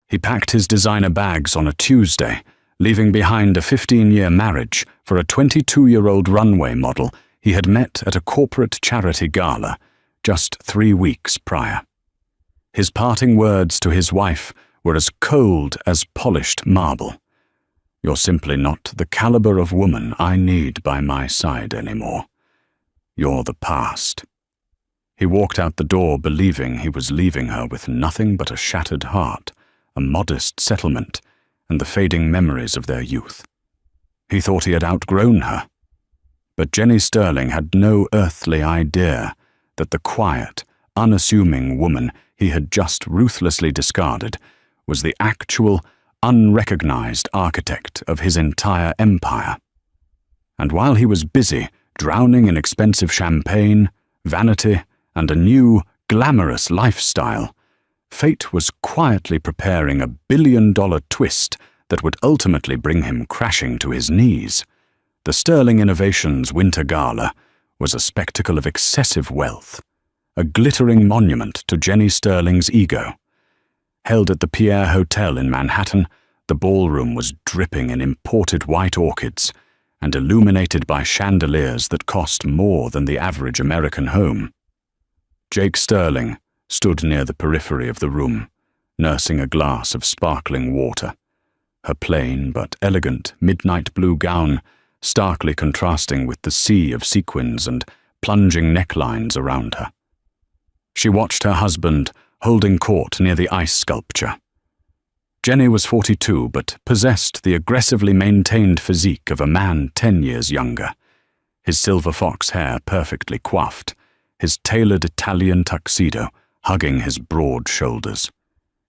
He packed his designer bags on a Tuesday, leaving behind a 15-year marriage for a 22-year-old runway model he had met at a corporate charity gala just 3 weeks prior. His parting words to his wife were as cold as polished marble. "You're simply not the caliber of woman I need by my side anymore. You're the past." He walked out the door believing he was leaving her with nothing but a shattered heart, a modest settlement, and the fading memories of their youth. He thought he had outgrown her. But Jenny Sterling had no earthly idea that the quiet, unassuming woman he had just ruthlessly discarded was the actual, unrecognized architect of his entire empire. And while he was busy drowning in expensive champagne, vanity, and a new, glamorous lifestyle, fate was quietly preparing a billion-dollar twist that would ultimately bring him crashing to his knees. The Sterling Innovations Winter Gala was a spectacle of excessive wealth, a glittering monument to Jenny Sterling's ego. Held at the Pierre Hotel in Manhattan, the ballroom was dripping in imported white orchids and illuminated by chandeliers that cost more than the average American home. Jake Sterling stood near the periphery of the room, nursing a glass of sparkling water, her plain but elegant midnight blue gown starkly contrasting with the sea of sequins and plunging necklines around her. She watched her husband holding court near the ice sculpture. Jenny was 42 but possessed the aggressively maintained physique of a man 10 years younger, his silver fox hair perfectly coiffed, his tailored Italian tuxedo hugging his broad shoulders.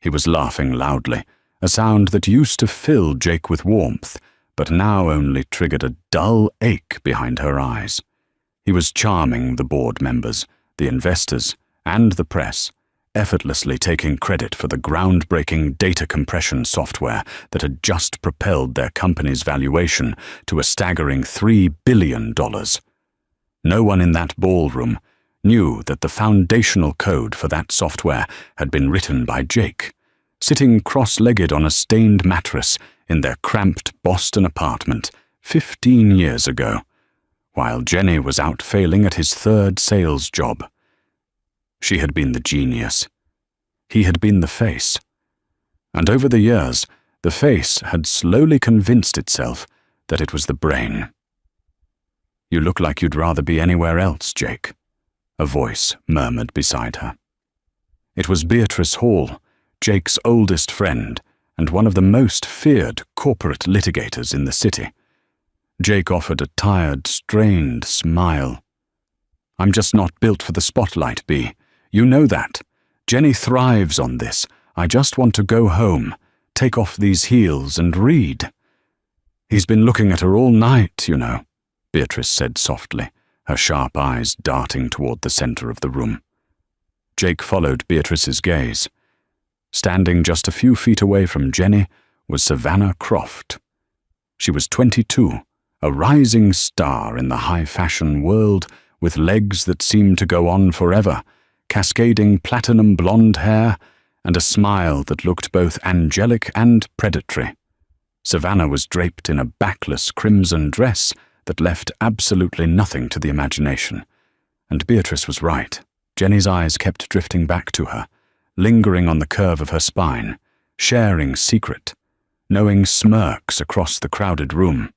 He was laughing loudly, a sound that used to fill Jake with warmth, but now only triggered a dull ache behind her eyes. He was charming the board members, the investors, and the press, effortlessly taking credit for the groundbreaking data compression software that had just propelled their company's valuation to a staggering $3 billion. No one in that ballroom knew that the foundational code for that software had been written by Jake, sitting cross-legged on a stained mattress in their cramped Boston apartment 15 years ago, while Jenny was out failing at his third sales job. She had been the genius. He had been the face. And over the years, the face had slowly convinced itself that it was the brain. "You look like you'd rather be anywhere else, Jake," a voice murmured beside her. It was Beatrice Hall, Jake's oldest friend, and one of the most feared corporate litigators in the city. Jake offered a tired, strained smile. "I'm just not built for the spotlight, Bea. You know that. Jenny thrives on this. I just want to go home, take off these heels and read." "He's been looking at her all night, you know," Beatrice said softly, her sharp eyes darting toward the center of the room. Jake followed Beatrice's gaze. Standing just a few feet away from Jenny was Savannah Croft. She was 22, a rising star in the high-fashion world, with legs that seemed to go on forever, cascading platinum blonde hair, and a smile that looked both angelic and predatory. Savannah was draped in a backless crimson dress that left absolutely nothing to the imagination. And Beatrice was right. Jenny's eyes kept drifting back to her, lingering on the curve of her spine, sharing secret, knowing smirks across the crowded room.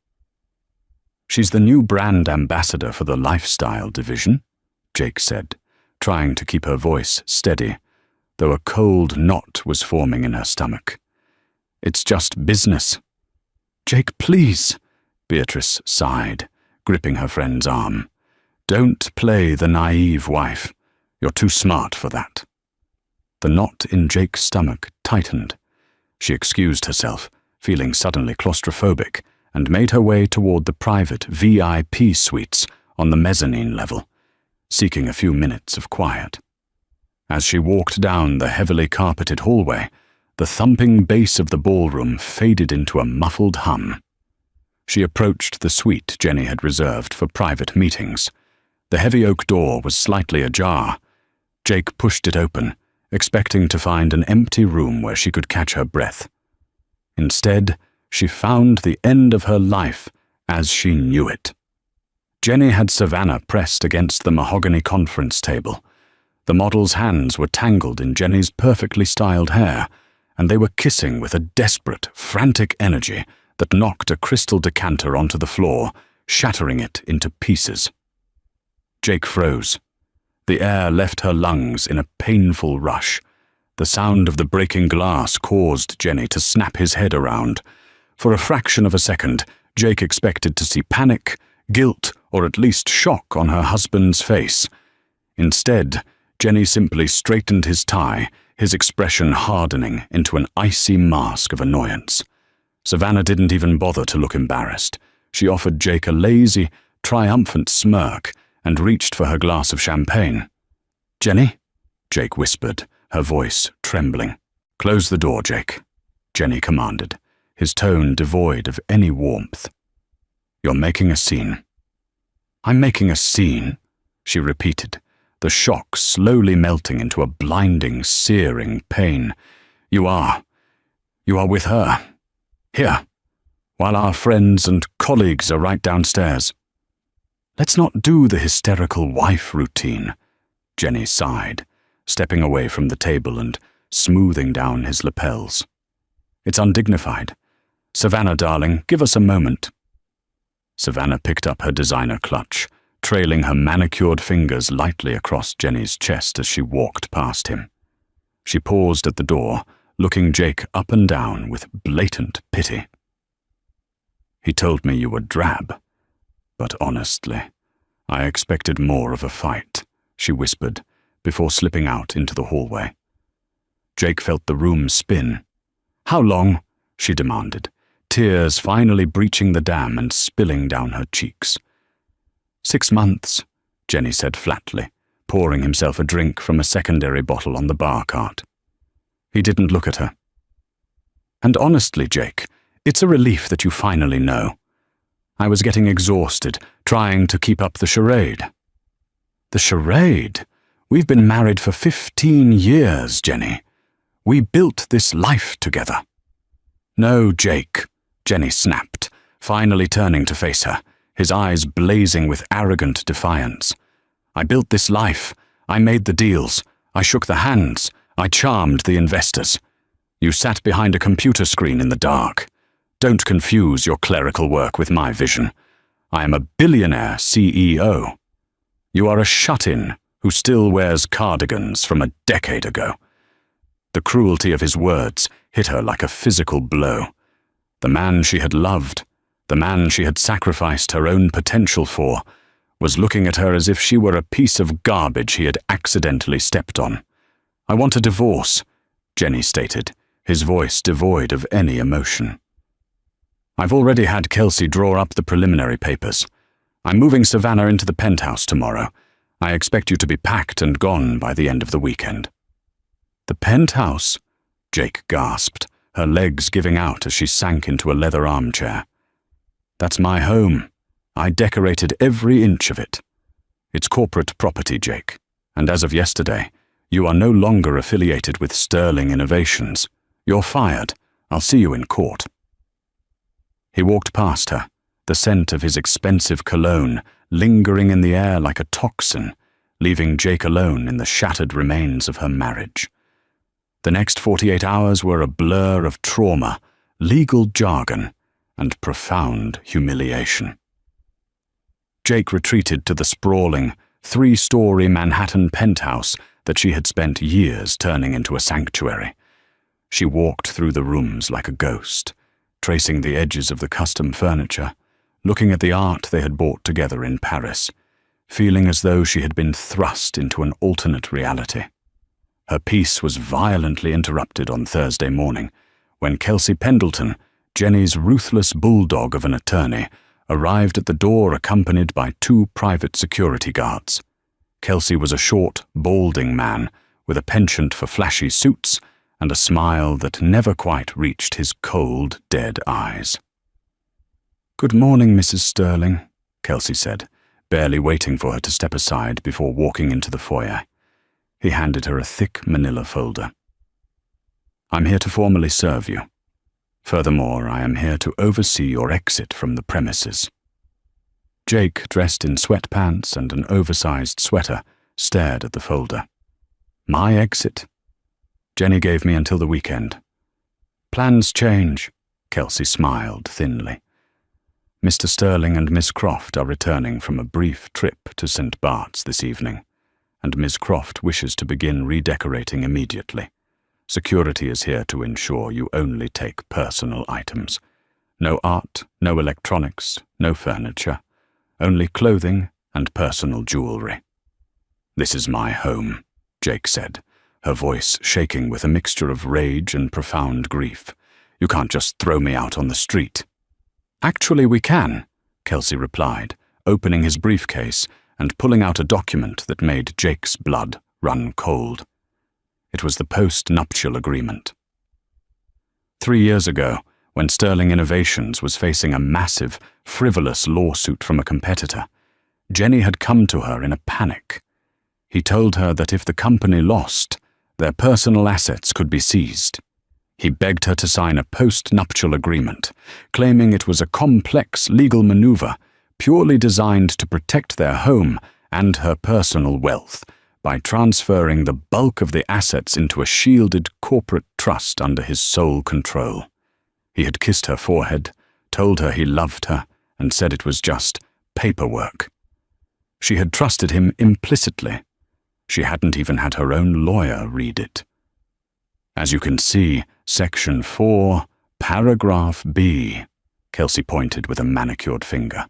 "She's the new brand ambassador for the lifestyle division," Jake said, trying to keep her voice steady, though a cold knot was forming in her stomach. "It's just business." "Jake, please," Beatrice sighed, gripping her friend's arm. "Don't play the naive wife. You're too smart for that." The knot in Jake's stomach tightened. She excused herself, feeling suddenly claustrophobic, and made her way toward the private VIP suites on the mezzanine level, seeking a few minutes of quiet. As she walked down the heavily carpeted hallway, the thumping bass of the ballroom faded into a muffled hum. She approached the suite Jenny had reserved for private meetings. The heavy oak door was slightly ajar. Jake pushed it open, expecting to find an empty room where she could catch her breath. Instead, she found the end of her life as she knew it. Jenny had Savannah pressed against the mahogany conference table. The model's hands were tangled in Jenny's perfectly styled hair, and they were kissing with a desperate, frantic energy that knocked a crystal decanter onto the floor, shattering it into pieces. Jake froze. The air left her lungs in a painful rush. The sound of the breaking glass caused Jenny to snap his head around. For a fraction of a second, Jake expected to see panic, guilt, or at least shock on her husband's face. Instead, Jenny simply straightened his tie, his expression hardening into an icy mask of annoyance. Savannah didn't even bother to look embarrassed. She offered Jake a lazy, triumphant smirk and reached for her glass of champagne. "Jenny?" Jake whispered, her voice trembling. "Close the door, Jake," Jenny commanded, his tone devoid of any warmth. "You're making a scene." "I'm making a scene," she repeated, the shock slowly melting into a blinding, searing pain. You are with her. Here, while our friends and colleagues are right downstairs." "Let's not do the hysterical wife routine," Jenny sighed, stepping away from the table and smoothing down his lapels. "It's undignified. Savannah, darling, give us a moment." Savannah picked up her designer clutch, trailing her manicured fingers lightly across Jenny's chest as she walked past him. She paused at the door, looking Jake up and down with blatant pity. "He told me you were drab, but honestly, I expected more of a fight," she whispered, before slipping out into the hallway. Jake felt the room spin. "How long?" she demanded, tears finally breaching the dam and spilling down her cheeks. 6 months, Jenny said flatly, pouring himself a drink from a secondary bottle on the bar cart. He didn't look at her. "And honestly, Jake, it's a relief that you finally know. I was getting exhausted, trying to keep up the charade." "The charade? We've been married for 15 years, Jenny. We built this life together." "No, Jake," Jenny snapped, finally turning to face her, his eyes blazing with arrogant defiance. "I built this life. I made the deals. I shook the hands. I charmed the investors. You sat behind a computer screen in the dark. Don't confuse your clerical work with my vision. I am a billionaire CEO. You are a shut-in who still wears cardigans from a decade ago." The cruelty of his words hit her like a physical blow. The man she had loved, the man she had sacrificed her own potential for, was looking at her as if she were a piece of garbage he had accidentally stepped on. "I want a divorce," Jenny stated, his voice devoid of any emotion. "I've already had Kelsey draw up the preliminary papers. I'm moving Savannah into the penthouse tomorrow. I expect you to be packed and gone by the end of the weekend." "The penthouse?" Jake gasped, her legs giving out as she sank into a leather armchair. "That's my home. I decorated every inch of it. It's corporate property, Jake, and as of yesterday, you are no longer affiliated with Sterling Innovations. You're fired. I'll see you in court." He walked past her, the scent of his expensive cologne lingering in the air like a toxin, leaving Jake alone in the shattered remains of her marriage. The next 48 hours were a blur of trauma, legal jargon, and profound humiliation. Jake retreated to the sprawling, 3-story Manhattan penthouse that she had spent years turning into a sanctuary. She walked through the rooms like a ghost, tracing the edges of the custom furniture, looking at the art they had bought together in Paris, feeling as though she had been thrust into an alternate reality. Her peace was violently interrupted on Thursday morning, when Kelsey Pendleton, Jenny's ruthless bulldog of an attorney, arrived at the door accompanied by 2 private security guards. Kelsey was a short, balding man with a penchant for flashy suits and a smile that never quite reached his cold, dead eyes. "Good morning, Mrs. Sterling," Kelsey said, barely waiting for her to step aside before walking into the foyer. He handed her a thick manila folder. "I'm here to formally serve you. Furthermore, I am here to oversee your exit from the premises." Jake, dressed in sweatpants and an oversized sweater, stared at the folder. "My exit?" "Jenny gave me until the weekend." "Plans change," Kelsey smiled thinly. "Mr. Sterling and Miss Croft are returning from a brief trip to St. Bart's this evening, and Miss Croft wishes to begin redecorating immediately. Security is here to ensure you only take personal items. No art, no electronics, no furniture, only clothing and personal jewelry." "This is my home," Jake said, her voice shaking with a mixture of rage and profound grief. "You can't just throw me out on the street." "Actually, we can," Kelsey replied, opening his briefcase and pulling out a document that made Jake's blood run cold. It was the post-nuptial agreement. 3 years ago, when Sterling Innovations was facing a massive, frivolous lawsuit from a competitor, Jenny had come to her in a panic. He told her that if the company lost, their personal assets could be seized. He begged her to sign a post-nuptial agreement, claiming it was a complex legal maneuver purely designed to protect their home and her personal wealth by transferring the bulk of the assets into a shielded corporate trust under his sole control. He had kissed her forehead, told her he loved her, and said it was just paperwork. She had trusted him implicitly. She hadn't even had her own lawyer read it. "As you can see, Section 4, Paragraph B," Kelsey pointed with a manicured finger.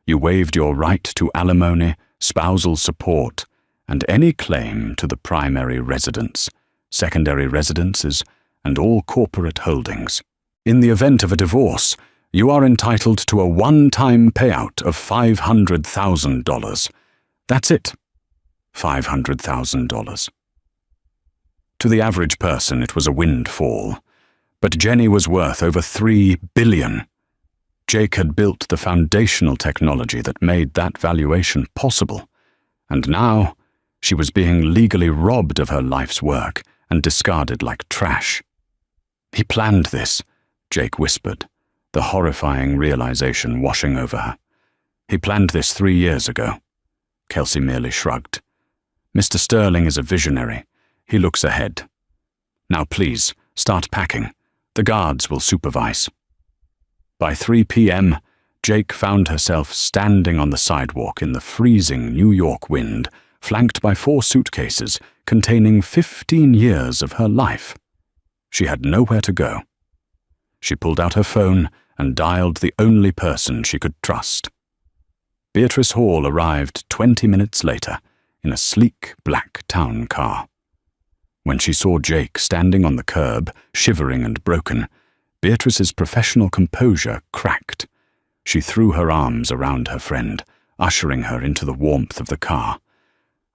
"You waived your right to alimony, spousal support, and any claim to the primary residence, secondary residences, and all corporate holdings. In the event of a divorce, you are entitled to a one-time payout of $500,000. That's it. $500,000. To the average person, it was a windfall, but Jenny was worth over $3 billion. Jake had built the foundational technology that made that valuation possible, and now she was being legally robbed of her life's work and discarded like trash. "He planned this," Jake whispered, the horrifying realization washing over her. "He planned this 3 years ago." Kelsey merely shrugged. "Mr. Sterling is a visionary. He looks ahead. Now please, start packing. The guards will supervise." By 3 p.m., Jake found herself standing on the sidewalk in the freezing New York wind, flanked by 4 suitcases containing 15 years of her life. She had nowhere to go. She pulled out her phone and dialed the only person she could trust. Beatrice Hall arrived 20 minutes later in a sleek black town car. When she saw Jake standing on the curb, shivering and broken, Beatrice's professional composure cracked. She threw her arms around her friend, ushering her into the warmth of the car.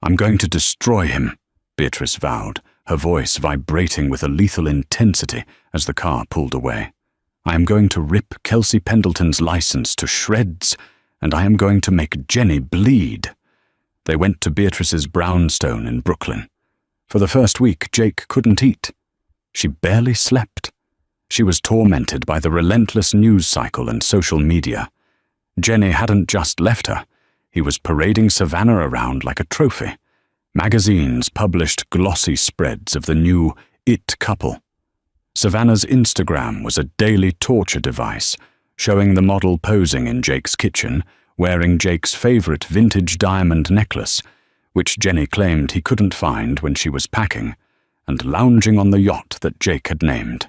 "I'm going to destroy him," Beatrice vowed, her voice vibrating with a lethal intensity as the car pulled away. "I am going to rip Kelsey Pendleton's license to shreds, and I am going to make Jenny bleed." They went to Beatrice's brownstone in Brooklyn. For the first week, Jake couldn't eat. She barely slept. She was tormented by the relentless news cycle and social media. Jenny hadn't just left her. He was parading Savannah around like a trophy. Magazines published glossy spreads of the new It couple. Savannah's Instagram was a daily torture device, showing the model posing in Jake's kitchen, wearing Jake's favorite vintage diamond necklace, which Jenny claimed he couldn't find when she was packing, and lounging on the yacht that Jake had named.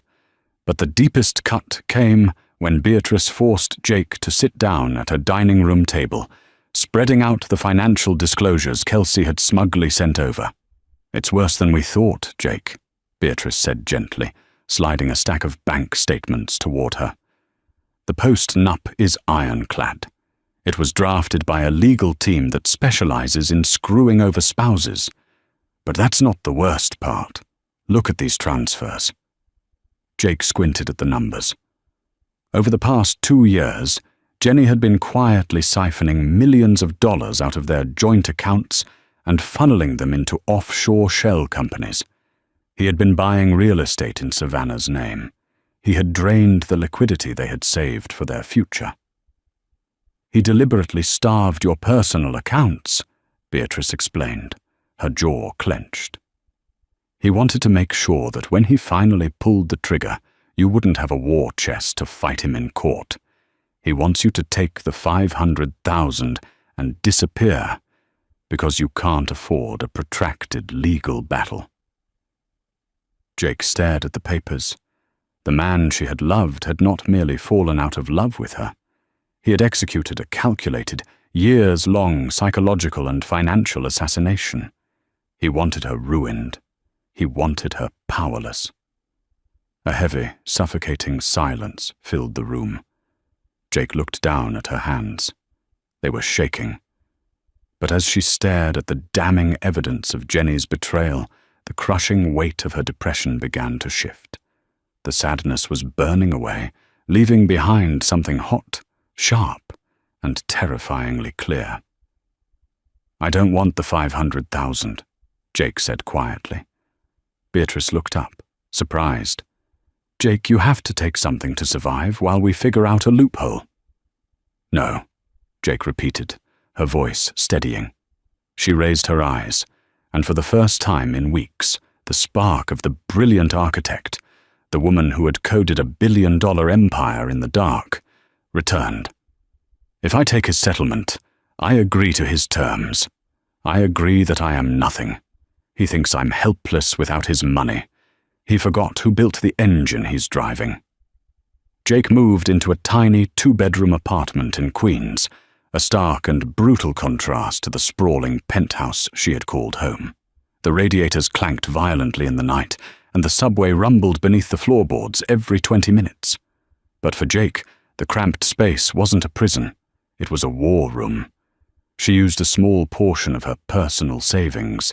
But the deepest cut came when Beatrice forced Jake to sit down at her dining room table, spreading out the financial disclosures Kelsey had smugly sent over. "It's worse than we thought, Jake," Beatrice said gently, sliding a stack of bank statements toward her. "The post-nup is ironclad. It was drafted by a legal team that specializes in screwing over spouses. But that's not the worst part. Look at these transfers." Jake squinted at the numbers. Over the past 2 years, Jenny had been quietly siphoning millions of dollars out of their joint accounts and funneling them into offshore shell companies. He had been buying real estate in Savannah's name. He had drained the liquidity they had saved for their future. "He deliberately starved your personal accounts," Beatrice explained, her jaw clenched. "He wanted to make sure that when he finally pulled the trigger, you wouldn't have a war chest to fight him in court. He wants you to take the 500,000 and disappear because you can't afford a protracted legal battle." Jake stared at the papers. The man she had loved had not merely fallen out of love with her. He had executed a calculated, years-long psychological and financial assassination. He wanted her ruined. He wanted her powerless. A heavy, suffocating silence filled the room. Jake looked down at her hands. They were shaking. But as she stared at the damning evidence of Jenny's betrayal, the crushing weight of her depression began to shift. The sadness was burning away, leaving behind something hot, sharp, and terrifyingly clear. "I don't want the 500,000, Jake said quietly. Beatrice looked up, surprised. "Jake, you have to take something to survive while we figure out a loophole." "No," Jake repeated, her voice steadying. She raised her eyes, and for the first time in weeks, the spark of the brilliant architect, the woman who had coded a billion-dollar empire in the dark, returned. "If I take his settlement, I agree to his terms. I agree that I am nothing. He thinks I'm helpless without his money. He forgot who built the engine he's driving." Jake moved into a tiny two-bedroom apartment in Queens, a stark and brutal contrast to the sprawling penthouse she had called home. The radiators clanked violently in the night, and the subway rumbled beneath the floorboards every 20 minutes. But for Jake, the cramped space wasn't a prison. It was a war room. She used a small portion of her personal savings,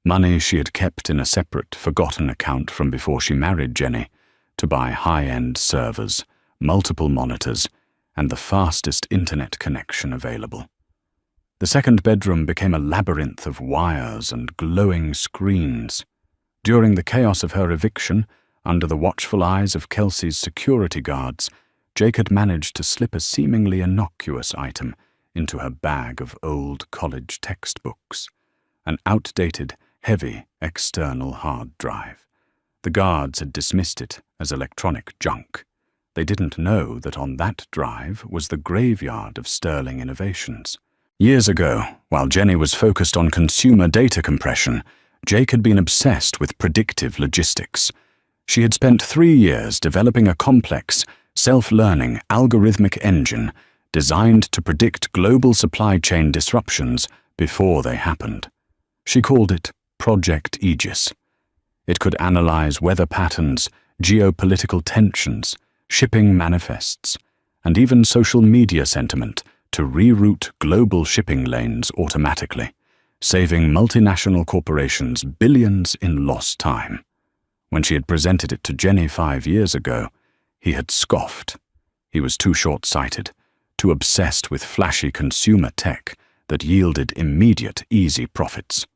money she had kept in a separate, forgotten account from before she married Jenny, to buy high-end servers, multiple monitors, and the fastest internet connection available. The second bedroom became a labyrinth of wires and glowing screens. During the chaos of her eviction, under the watchful eyes of Kelsey's security guards, Jake had managed to slip a seemingly innocuous item into her bag of old college textbooks, an outdated, heavy external hard drive. The guards had dismissed it as electronic junk. They didn't know that on that drive was the graveyard of sterling innovations. Years ago, while Jenny was focused on consumer data compression, Jake had been obsessed with predictive logistics. She had spent 3 years developing a complex, self-learning algorithmic engine designed to predict global supply chain disruptions before they happened. She called it Project Aegis. It could analyze weather patterns, geopolitical tensions, shipping manifests, and even social media sentiment to reroute global shipping lanes automatically, saving multinational corporations billions in lost time. When she had presented it to Jenny 5 years ago, he had scoffed. He was too short-sighted, too obsessed with flashy consumer tech that yielded immediate, easy profits.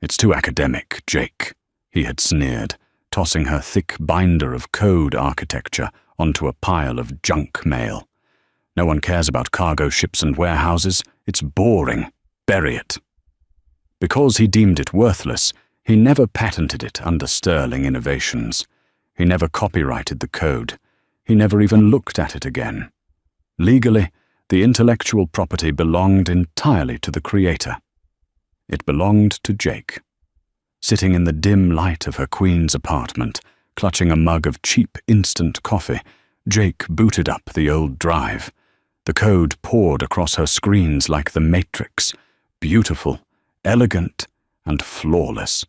"It's too academic, Jake," he had sneered, tossing her thick binder of code architecture onto a pile of junk mail. "No one cares about cargo ships and warehouses. It's boring. Bury it." Because he deemed it worthless, he never patented it under Sterling Innovations. He never copyrighted the code. He never even looked at it again. Legally, the intellectual property belonged entirely to the creator. It belonged to Jake. Sitting in the dim light of her Queen's apartment, clutching a mug of cheap instant coffee, Jake booted up the old drive. The code poured across her screens like the Matrix, beautiful, elegant, and flawless.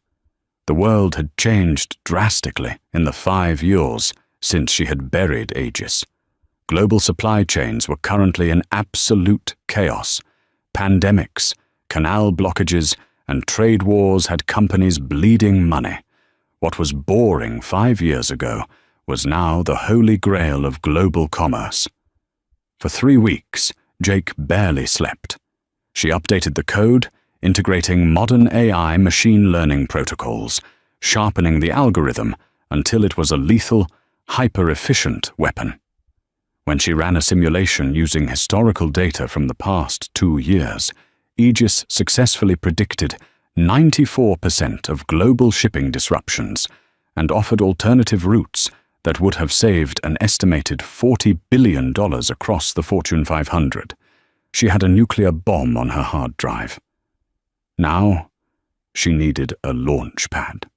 The world had changed drastically in the 5 years since she had buried Aegis. Global supply chains were currently in absolute chaos. Pandemics, canal blockages, and trade wars had companies bleeding money. What was boring 5 years ago was now the holy grail of global commerce. For 3 weeks, Jake barely slept. She updated the code, integrating modern AI machine learning protocols, sharpening the algorithm until it was a lethal, hyper-efficient weapon. When she ran a simulation using historical data from the past 2 years, Aegis successfully predicted 94% of global shipping disruptions and offered alternative routes that would have saved an estimated $40 billion across the Fortune 500. She had a nuclear bomb on her hard drive. Now, she needed a launch pad.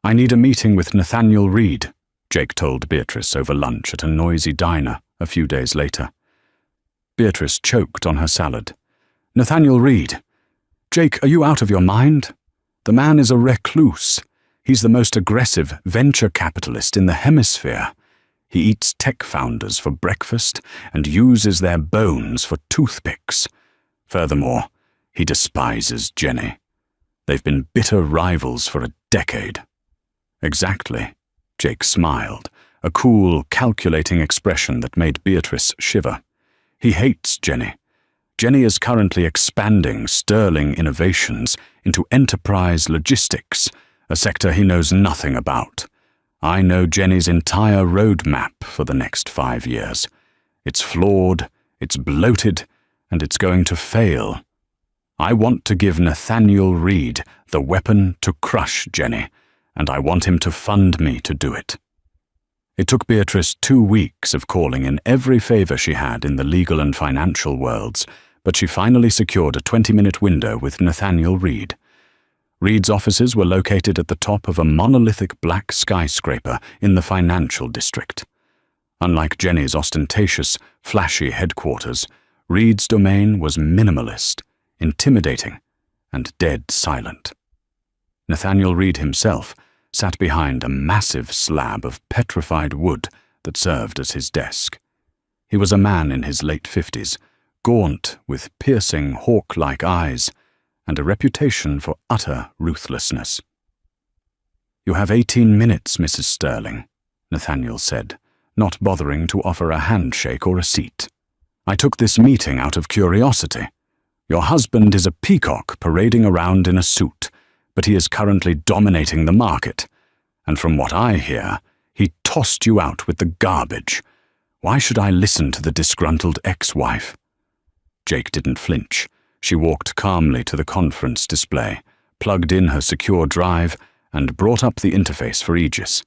"I need a meeting with Nathaniel Reed," Jake told Beatrice over lunch at a noisy diner a few days later. Beatrice choked on her salad. "Nathaniel Reed? Jake, are you out of your mind? The man is a recluse. He's the most aggressive venture capitalist in the hemisphere. He eats tech founders for breakfast and uses their bones for toothpicks. Furthermore, he despises Jenny. They've been bitter rivals for a decade." "Exactly," Jake smiled, a cool, calculating expression that made Beatrice shiver. "He hates Jenny. Jenny is currently expanding Sterling Innovations into enterprise logistics, a sector he knows nothing about. I know Jenny's entire roadmap for the next 5 years. It's flawed, it's bloated, and it's going to fail. I want to give Nathaniel Reed the weapon to crush Jenny, and I want him to fund me to do it." It took Beatrice 2 weeks of calling in every favor she had in the legal and financial worlds, but she finally secured a 20-minute window with Nathaniel Reed. Reed's offices were located at the top of a monolithic black skyscraper in the financial district. Unlike Jenny's ostentatious, flashy headquarters, Reed's domain was minimalist, intimidating, and dead silent. Nathaniel Reed himself sat behind a massive slab of petrified wood that served as his desk. He was a man in his late 50s, gaunt with piercing hawk-like eyes, and a reputation for utter ruthlessness. "You have 18 minutes, Mrs. Sterling," Nathaniel said, not bothering to offer a handshake or a seat. "I took this meeting out of curiosity. Your husband is a peacock parading around in a suit, but he is currently dominating the market, and from what I hear, he tossed you out with the garbage. Why should I listen to the disgruntled ex-wife?" Jake didn't flinch. She walked calmly to the conference display, plugged in her secure drive, and brought up the interface for Aegis.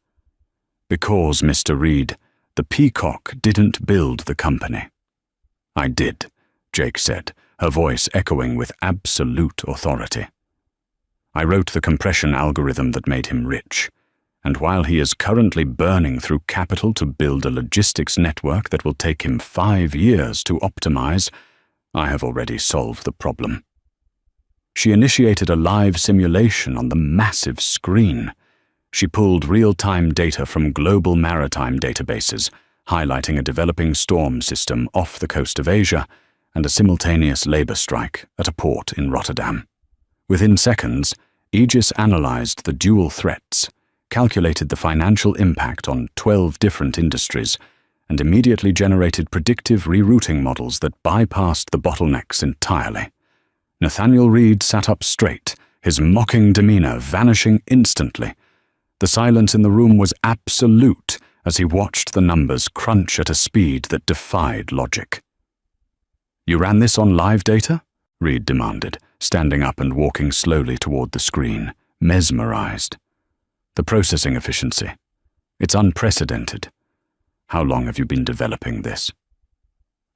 "Because, Mr. Reed, the peacock didn't build the company." "I did," Jake said, her voice echoing with absolute authority. "I wrote the compression algorithm that made him rich, and while he is currently burning through capital to build a logistics network that will take him 5 years to optimize, I have already solved the problem." She initiated a live simulation on the massive screen. She pulled real-time data from global maritime databases, highlighting a developing storm system off the coast of Asia and a simultaneous labor strike at a port in Rotterdam. Within seconds, Aegis analyzed the dual threats, calculated the financial impact on 12 different industries, and immediately generated predictive rerouting models that bypassed the bottlenecks entirely. Nathaniel Reed sat up straight, his mocking demeanor vanishing instantly. The silence in the room was absolute as he watched the numbers crunch at a speed that defied logic. "You ran this on live data?" Reed demanded, standing up and walking slowly toward the screen, mesmerized. "The processing efficiency. It's unprecedented. How long have you been developing this?"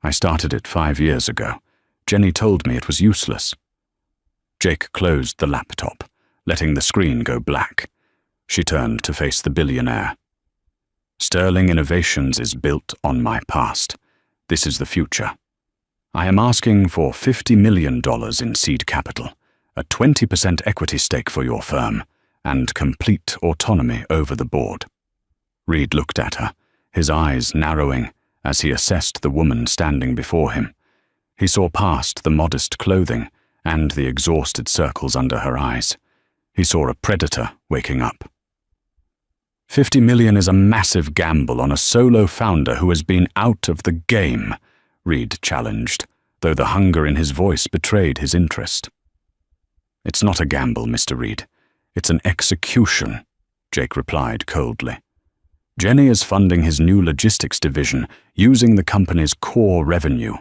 "I started it 5 years ago. Jenny told me it was useless." Jake closed the laptop, letting the screen go black. She turned to face the billionaire. "Sterling Innovations is built on my past. This is the future. I am asking for $50 million in seed capital, a 20% equity stake for your firm, and complete autonomy over the board." Reed looked at her, his eyes narrowing as he assessed the woman standing before him. He saw past the modest clothing and the exhausted circles under her eyes. He saw a predator waking up. $50 million is a massive gamble on a solo founder who has been out of the game, Reed challenged, though the hunger in his voice betrayed his interest. It's not a gamble, Mr. Reed. It's an execution, Jake replied coldly. Jenny is funding his new logistics division using the company's core revenue.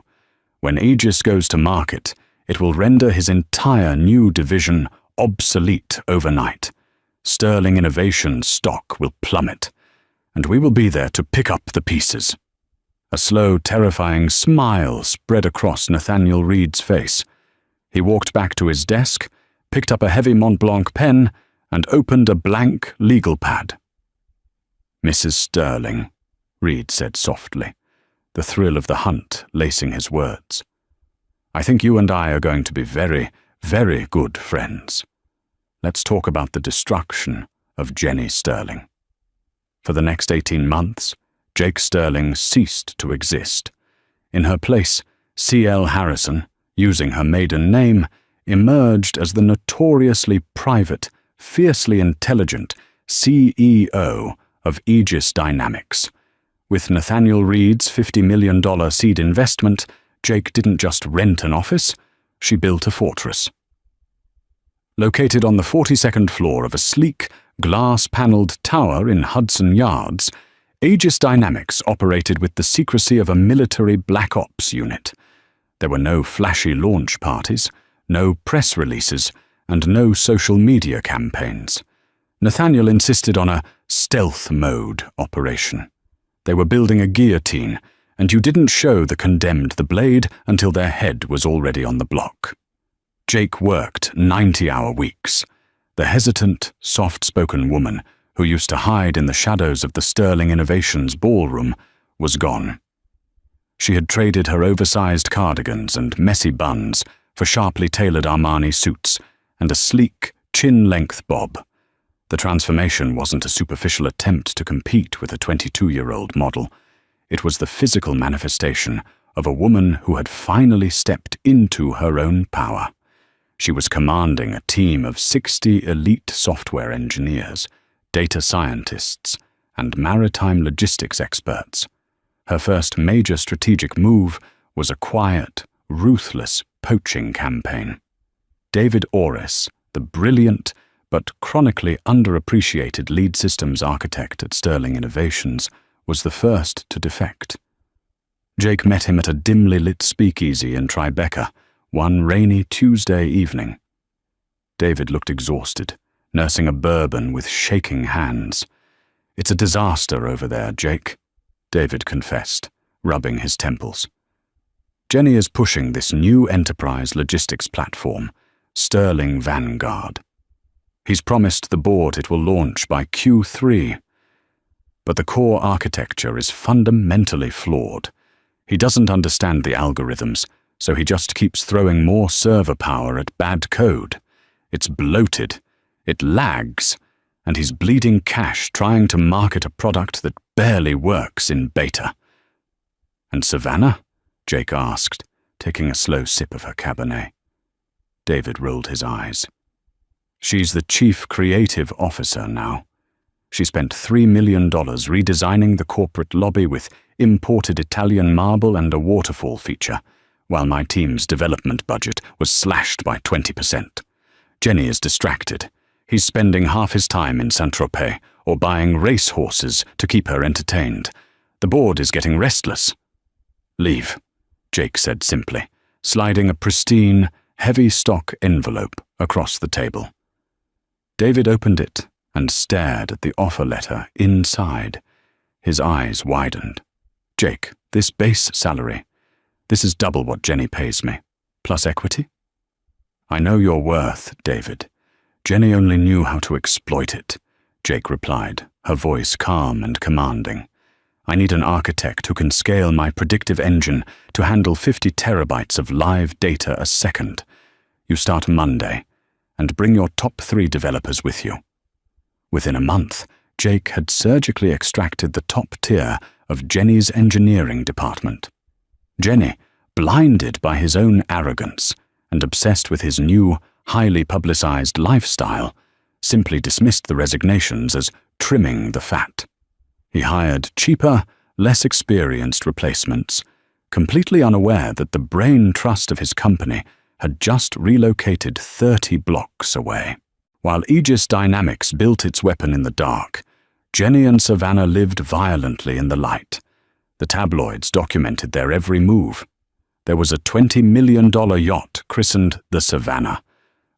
When Aegis goes to market, it will render his entire new division obsolete overnight. Sterling Innovations' stock will plummet, and we will be there to pick up the pieces. A slow, terrifying smile spread across Nathaniel Reed's face. He walked back to his desk, picked up a heavy Mont Blanc pen, and opened a blank legal pad. Mrs. Sterling, Reed said softly, the thrill of the hunt lacing his words. I think you and I are going to be very, very good friends. Let's talk about the destruction of Jenny Sterling. For the next 18 months, Jake Sterling ceased to exist. In her place, C.L. Harrison, using her maiden name, emerged as the notoriously private, fiercely intelligent CEO of Aegis Dynamics. With Nathaniel Reed's $50 million seed investment, Jake didn't just rent an office, she built a fortress. Located on the 42nd floor of a sleek, glass-paneled tower in Hudson Yards, Aegis Dynamics operated with the secrecy of a military black ops unit. There were no flashy launch parties, no press releases, and no social media campaigns. Nathaniel insisted on a stealth mode operation. They were building a guillotine, and you didn't show the condemned the blade until their head was already on the block. Jake worked 90-hour weeks. The hesitant, soft-spoken woman who used to hide in the shadows of the Sterling Innovations ballroom was gone. She had traded her oversized cardigans and messy buns for sharply tailored Armani suits and a sleek, chin-length bob. The transformation wasn't a superficial attempt to compete with a 22-year-old model. It was the physical manifestation of a woman who had finally stepped into her own power. She was commanding a team of 60 elite software engineers, data scientists, and maritime logistics experts. Her first major strategic move was a quiet, ruthless poaching campaign. David Orris, the brilliant but chronically underappreciated lead systems architect at Sterling Innovations, was the first to defect. Jake met him at a dimly lit speakeasy in Tribeca one rainy Tuesday evening. David looked exhausted, nursing a bourbon with shaking hands. It's a disaster over there, Jake, David confessed, rubbing his temples. Jenny is pushing this new enterprise logistics platform, Sterling Vanguard. He's promised the board it will launch by Q3. But the core architecture is fundamentally flawed. He doesn't understand the algorithms, so he just keeps throwing more server power at bad code. It's bloated, it lags, and he's bleeding cash trying to market a product that barely works in beta. And Savannah? Jake asked, taking a slow sip of her Cabernet. David rolled his eyes. She's the chief creative officer now. She spent $3 million redesigning the corporate lobby with imported Italian marble and a waterfall feature, while my team's development budget was slashed by 20%. Jenny is distracted. He's spending half his time in Saint-Tropez or buying race horses to keep her entertained. The board is getting restless. Leave, Jake said simply, sliding a pristine, heavy stock envelope across the table. David opened it and stared at the offer letter inside. His eyes widened. Jake, this base salary, this is double what Jenny pays me, plus equity? I know your worth, David. Jenny only knew how to exploit it, Jake replied, her voice calm and commanding. I need an architect who can scale my predictive engine to handle 50 terabytes of live data a second. You start Monday, and bring your top 3 developers with you. Within a month, Jake had surgically extracted the top tier of Jenny's engineering department. Jenny, blinded by his own arrogance and obsessed with his new, highly publicized lifestyle, simply dismissed the resignations as trimming the fat. He hired cheaper, less experienced replacements, completely unaware that the brain trust of his company had just relocated 30 blocks away. While Aegis Dynamics built its weapon in the dark, Jenny and Savannah lived violently in the light. The tabloids documented their every move. There was a $20 million yacht christened the Savannah,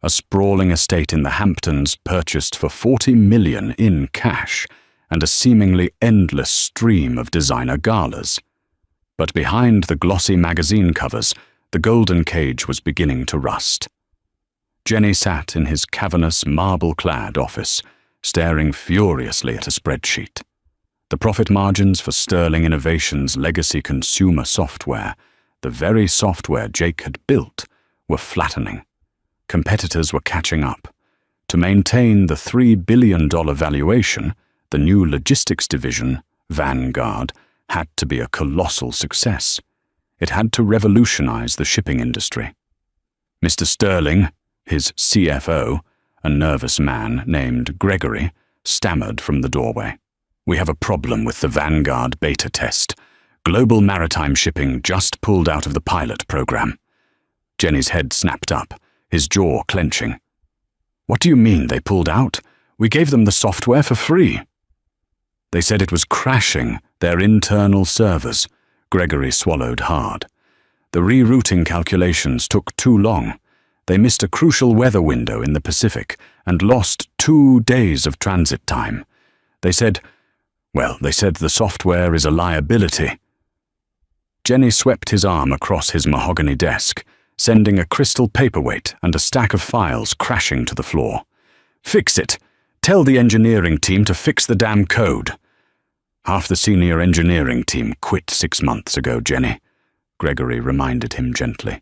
a sprawling estate in the Hamptons purchased for $40 million in cash, and a seemingly endless stream of designer galas. But behind the glossy magazine covers, the golden cage was beginning to rust. Jenny sat in his cavernous, marble-clad office, staring furiously at a spreadsheet. The profit margins for Sterling Innovations' legacy consumer software, the very software Jake had built, were flattening. Competitors were catching up. To maintain the $3 billion valuation, the new logistics division, Vanguard, had to be a colossal success. It had to revolutionize the shipping industry. Mr. Sterling, his CFO, a nervous man named Gregory, stammered from the doorway. "We have a problem with the Vanguard beta test. Global maritime shipping just pulled out of the pilot program." Jenny's head snapped up, his jaw clenching. "What do you mean they pulled out? We gave them the software for free." "They said it was crashing their internal servers." Gregory swallowed hard. "The rerouting calculations took too long. They missed a crucial weather window in the Pacific and lost 2 days of transit time. They said the software is a liability." Jenny swept his arm across his mahogany desk, sending a crystal paperweight and a stack of files crashing to the floor. "Fix it! Tell the engineering team to fix the damn code." "Half the senior engineering team quit 6 months ago, Jenny," Gregory reminded him gently.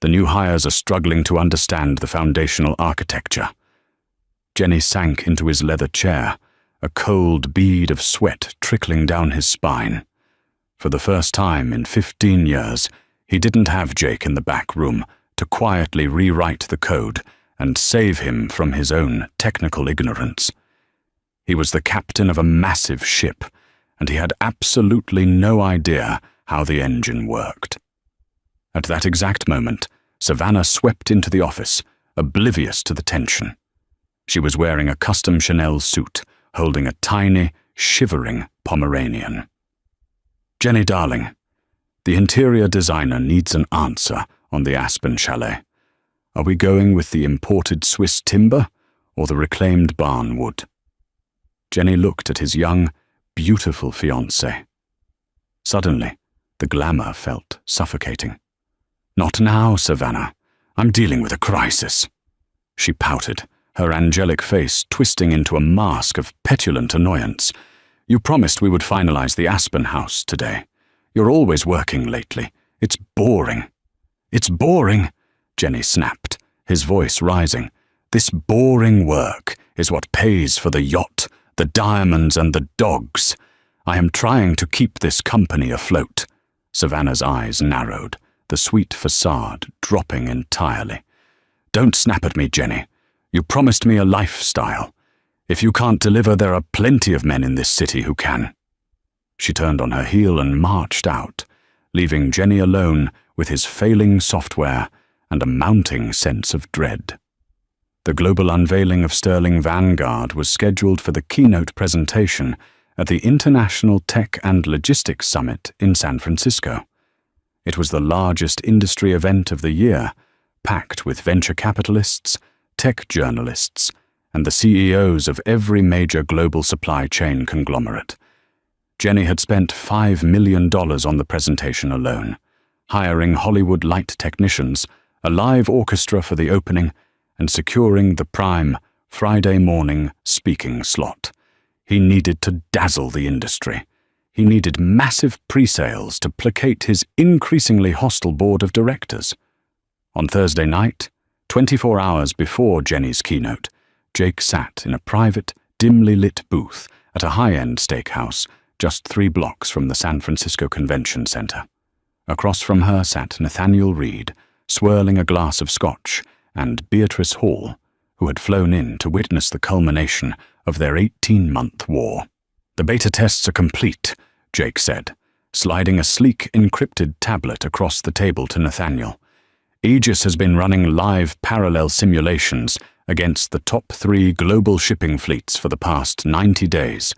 "The new hires are struggling to understand the foundational architecture." Jenny sank into his leather chair, a cold bead of sweat trickling down his spine. For the first time in 15 years, he didn't have Jake in the back room to quietly rewrite the code and save him from his own technical ignorance. He was the captain of a massive ship, and he had absolutely no idea how the engine worked. At that exact moment, Savannah swept into the office, oblivious to the tension. She was wearing a custom Chanel suit, holding a tiny, shivering Pomeranian. "Jenny, darling, the interior designer needs an answer on the Aspen chalet. Are we going with the imported Swiss timber or the reclaimed barn wood?" Jenny looked at his young, beautiful fiancée. Suddenly, the glamour felt suffocating. "Not now, Savannah. I'm dealing with a crisis." She pouted, her angelic face twisting into a mask of petulant annoyance. "You promised we would finalize the Aspen house today. You're always working lately. It's boring." "It's boring," Jenny snapped, his voice rising. "This boring work is what pays for the yacht, the diamonds, and the dogs. I am trying to keep this company afloat." Savannah's eyes narrowed, the sweet facade dropping entirely. "Don't snap at me, Jenny. You promised me a lifestyle. If you can't deliver, there are plenty of men in this city who can." She turned on her heel and marched out, leaving Jenny alone with his failing software and a mounting sense of dread. The global unveiling of Sterling Vanguard was scheduled for the keynote presentation at the International Tech and Logistics Summit in San Francisco. It was the largest industry event of the year, packed with venture capitalists, tech journalists, and the CEOs of every major global supply chain conglomerate. Jenny had spent $5 million on the presentation alone, hiring Hollywood light technicians, a live orchestra for the opening, and securing the prime Friday morning speaking slot. He needed to dazzle the industry. He needed massive pre-sales to placate his increasingly hostile board of directors. On Thursday night, 24 hours before Jenny's keynote, Jake sat in a private, dimly lit booth at a high-end steakhouse just 3 blocks from the San Francisco Convention Center. Across from her sat Nathaniel Reed, swirling a glass of scotch, and Beatrice Hall, who had flown in to witness the culmination of their 18-month war. "The beta tests are complete," Jake said, sliding a sleek encrypted tablet across the table to Nathaniel. Aegis has been running live parallel simulations against the top 3 global shipping fleets for the past 90 days.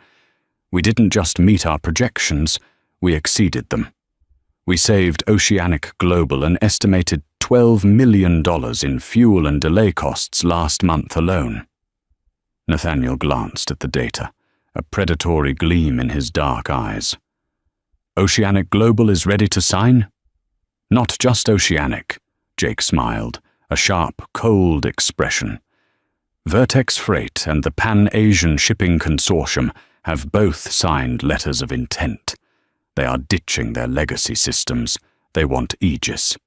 We didn't just meet our projections, we exceeded them. We saved Oceanic Global an estimated $12 million in fuel and delay costs last month alone. Nathaniel glanced at the data, a predatory gleam in his dark eyes. Oceanic Global is ready to sign? Not just Oceanic, Jake smiled, a sharp, cold expression. Vertex Freight and the Pan-Asian Shipping Consortium have both signed letters of intent. They are ditching their legacy systems. They want Aegis.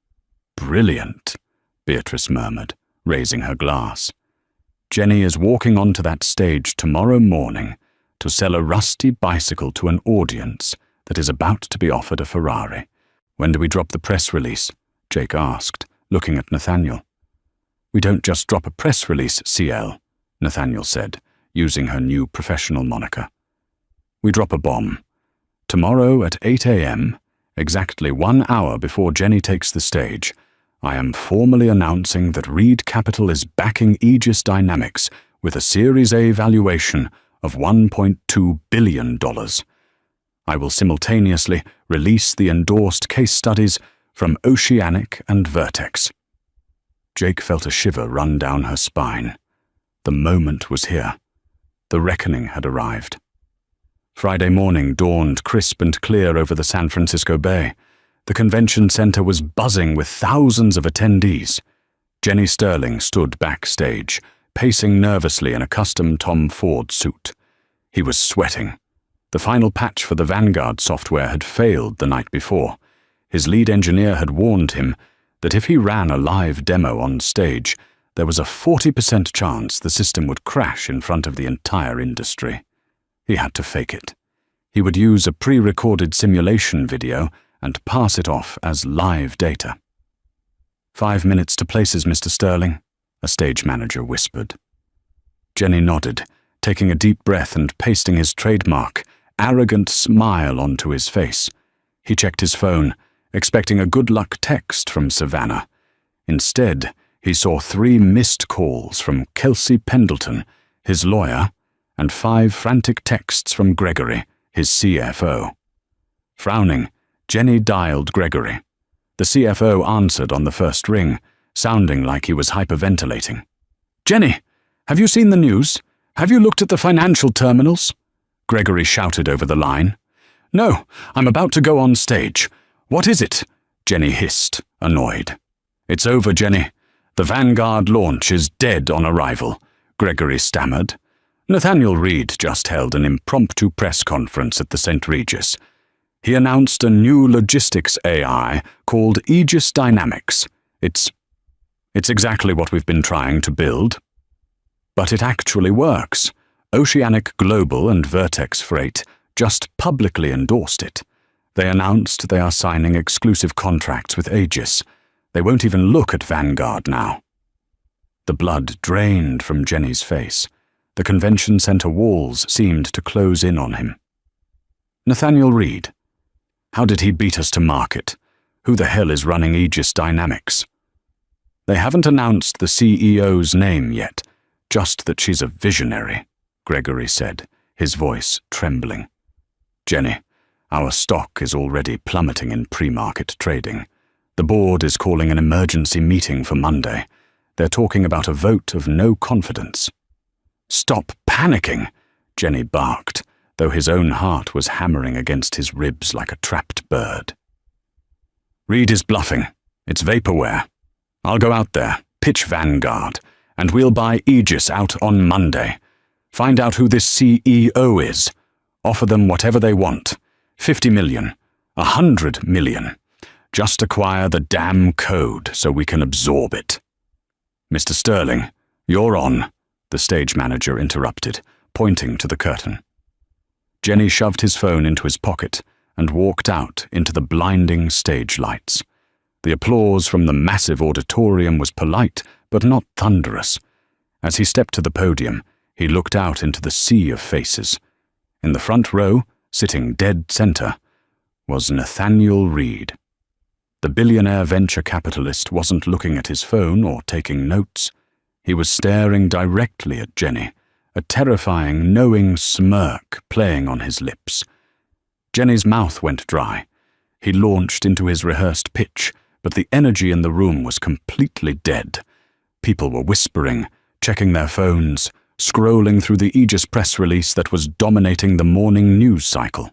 Brilliant, Beatrice murmured, raising her glass. Jenny is walking onto that stage tomorrow morning to sell a rusty bicycle to an audience that is about to be offered a Ferrari. When do we drop the press release? Jake asked, looking at Nathaniel. We don't just drop a press release, CL, Nathaniel said, using her new professional moniker. We drop a bomb. Tomorrow at 8 a.m., exactly 1 hour before Jenny takes the stage, I am formally announcing that Reed Capital is backing Aegis Dynamics with a Series A valuation of $1.2 billion. I will simultaneously release the endorsed case studies from Oceanic and Vertex. Jake felt a shiver run down her spine. The moment was here. The reckoning had arrived. Friday morning dawned crisp and clear over the San Francisco Bay. The convention center was buzzing with thousands of attendees. Jenny Sterling stood backstage, pacing nervously in a custom Tom Ford suit. He was sweating. The final patch for the Vanguard software had failed the night before. His lead engineer had warned him that if he ran a live demo on stage, there was a 40% chance the system would crash in front of the entire industry. He had to fake it. He would use a pre-recorded simulation video and pass it off as live data. 5 minutes to places, Mr. Sterling, a stage manager whispered. Jenny nodded, taking a deep breath and pasting his trademark, arrogant smile onto his face. He checked his phone, expecting a good luck text from Savannah. Instead, he saw 3 missed calls from Kelsey Pendleton, his lawyer, and 5 frantic texts from Gregory, his CFO. Frowning, Jenny dialed Gregory. The CFO answered on the first ring, sounding like he was hyperventilating. "Jenny, have you seen the news? Have you looked at the financial terminals?" Gregory shouted over the line. "No, I'm about to go on stage. What is it?" Jenny hissed, annoyed. "It's over, Jenny. The Vanguard launch is dead on arrival," Gregory stammered. Nathaniel Reed just held an impromptu press conference at the St. Regis. He announced a new logistics AI called Aegis Dynamics. It's exactly what we've been trying to build. But it actually works. Oceanic Global and Vertex Freight just publicly endorsed it. They announced they are signing exclusive contracts with Aegis. They won't even look at Vanguard now. The blood drained from Jenny's face. The convention center walls seemed to close in on him. Nathaniel Reed. How did he beat us to market? Who the hell is running Aegis Dynamics? They haven't announced the CEO's name yet, just that she's a visionary, Gregory said, his voice trembling. Jenny, our stock is already plummeting in pre-market trading. The board is calling an emergency meeting for Monday. They're talking about a vote of no confidence. "Stop panicking," Jenny barked, though his own heart was hammering against his ribs like a trapped bird. "Reed is bluffing. It's vaporware. I'll go out there, pitch Vanguard, and we'll buy Aegis out on Monday. Find out who this CEO is. Offer them whatever they want. 50 million, 100 million. Just acquire the damn code so we can absorb it." "Mr. Sterling, you're on," the stage manager interrupted, pointing to the curtain. Jenny shoved his phone into his pocket and walked out into the blinding stage lights. The applause from the massive auditorium was polite, but not thunderous. As he stepped to the podium, he looked out into the sea of faces. In the front row, sitting dead center, was Nathaniel Reed. The billionaire venture capitalist wasn't looking at his phone or taking notes. He was staring directly at Jenny, a terrifying, knowing smirk playing on his lips. Jenny's mouth went dry. He launched into his rehearsed pitch, but the energy in the room was completely dead. People were whispering, checking their phones, scrolling through the Aegis press release that was dominating the morning news cycle.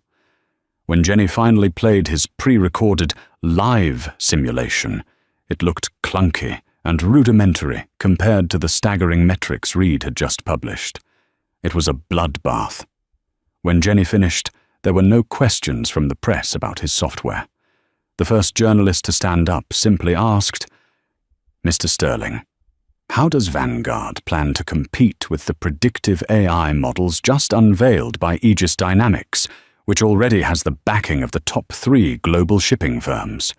When Jenny finally played his pre-recorded live simulation, it looked clunky and rudimentary compared to the staggering metrics Reed had just published. It was a bloodbath. When Jenny finished, there were no questions from the press about his software. The first journalist to stand up simply asked, "Mr. Sterling, how does Vanguard plan to compete with the predictive AI models just unveiled by Aegis Dynamics, which already has the backing of the top 3 global shipping firms?"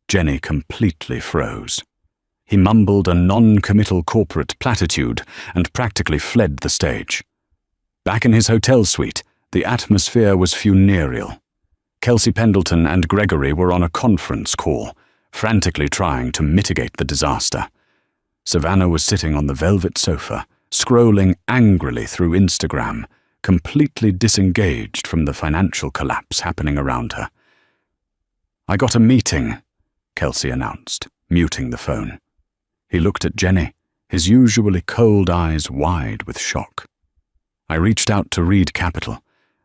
Jenny completely froze. He mumbled a non-committal corporate platitude and practically fled the stage. Back in his hotel suite, the atmosphere was funereal. Kelsey Pendleton and Gregory were on a conference call, frantically trying to mitigate the disaster. Savannah was sitting on the velvet sofa, scrolling angrily through Instagram, completely disengaged from the financial collapse happening around her. "I got a meeting," Kelsey announced, muting the phone. He looked at Jenny, his usually cold eyes wide with shock. "I reached out to Reed Capital.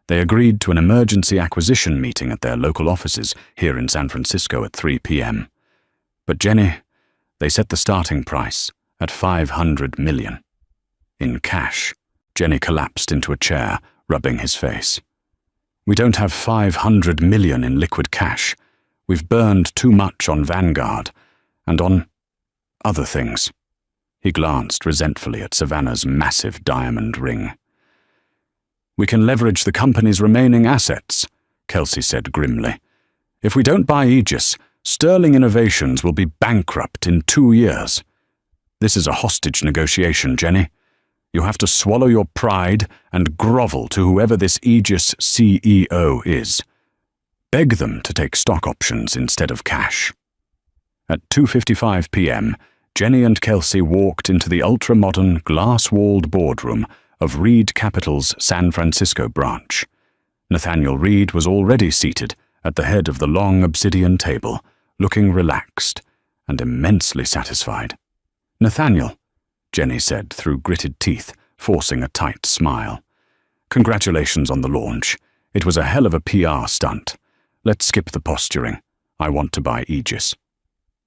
They agreed to an emergency acquisition meeting at their local offices here in San Francisco at 3 p.m. But Jenny, they set the starting price at $500 million. In cash." Jenny collapsed into a chair, rubbing his face. "We don't have $500 million in liquid cash. We've burned too much on Vanguard, and on other things." He glanced resentfully at Savannah's massive diamond ring. "We can leverage the company's remaining assets," Kelsey said grimly. "If we don't buy Aegis, Sterling Innovations will be bankrupt in 2 years. This is a hostage negotiation, Jenny. You have to swallow your pride and grovel to whoever this Aegis CEO is. Beg them to take stock options instead of cash." At 2:55 p.m., Jenny and Kelsey walked into the ultra-modern, glass-walled boardroom of Reed Capital's San Francisco branch. Nathaniel Reed was already seated at the head of the long obsidian table, looking relaxed and immensely satisfied. "Nathaniel," Jenny said through gritted teeth, forcing a tight smile. "Congratulations on the launch. It was a hell of a PR stunt. Let's skip the posturing. I want to buy Aegis."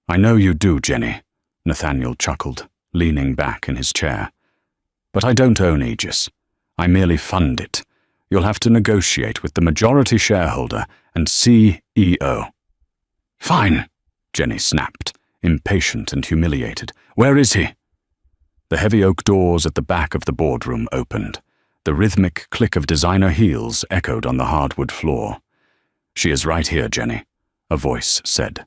"I know you do, Jenny," Nathaniel chuckled, leaning back in his chair. "But I don't own Aegis. I merely fund it. You'll have to negotiate with the majority shareholder and CEO." "Fine," Jenny snapped, impatient and humiliated. "Where is he?" The heavy oak doors at the back of the boardroom opened. The rhythmic click of designer heels echoed on the hardwood floor. "She is right here, Jenny," a voice said.